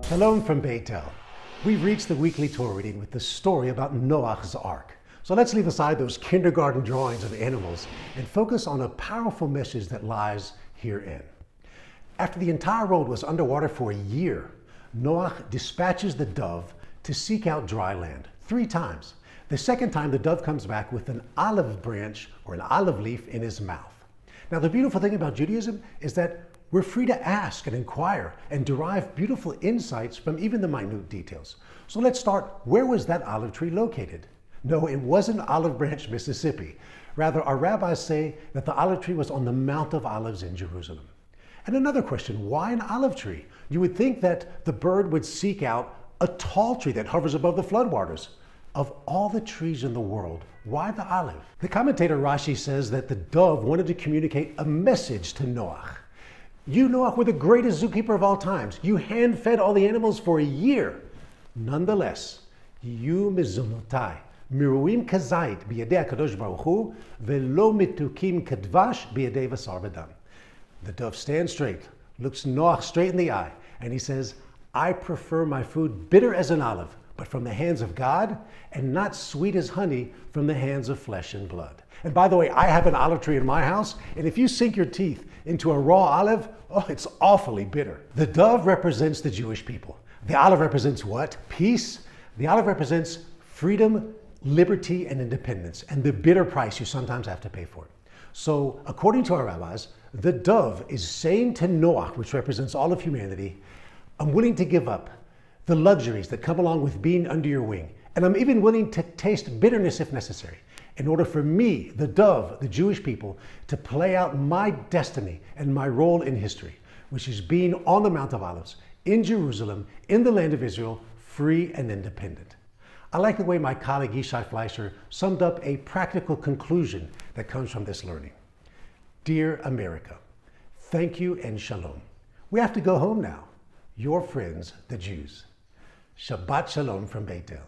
Shalom from Beitel. We've reached the weekly Torah reading with the story about Noah's Ark. So let's leave aside those kindergarten drawings of animals and focus on a powerful message that lies herein. After the entire world was underwater for a year, Noah dispatches the dove to seek out dry land 3 times. The second time, the dove comes back with an olive branch or an olive leaf in his mouth. Now, the beautiful thing about Judaism is that we're free to ask and inquire and derive beautiful insights from even the minute details. So let's start. Where was that olive tree located? No, it wasn't Olive Branch, Mississippi. Rather, our rabbis say that the olive tree was on the Mount of Olives in Jerusalem. And another question, why an olive tree? You would think that the bird would seek out a tall tree that hovers above the floodwaters. Of all the trees in the world, why the olive? The commentator Rashi says that the dove wanted to communicate a message to Noah. You, Noah, were the greatest zookeeper of all times. You hand-fed all the animals for a year. Nonetheless, you mizunotai, miruim kazait biyadei HaKadosh Baruch Hu, velo mitukim kadvash biyadei vasar v'dam. The dove stands straight, looks Noah straight in the eye, and he says, I prefer my food bitter as an olive, but from the hands of God, and not sweet as honey from the hands of flesh and blood. And by the way, I have an olive tree in my house, and if you sink your teeth into a raw olive, oh, it's awfully bitter. The dove represents the Jewish people. The olive represents what? Peace. The olive represents freedom, liberty, and independence, and the bitter price you sometimes have to pay for it. So, according to our rabbis, the dove is saying to Noah, which represents all of humanity, I'm willing to give up the luxuries that come along with being under your wing, and I'm even willing to taste bitterness if necessary, in order for me, the dove, the Jewish people, to play out my destiny and my role in history, which is being on the Mount of Olives, in Jerusalem, in the land of Israel, free and independent. I like the way my colleague Yishai Fleischer summed up a practical conclusion that comes from this learning. Dear America, thank you and shalom. We have to go home now. Your friends, the Jews. Shabbat Shalom from Beitel.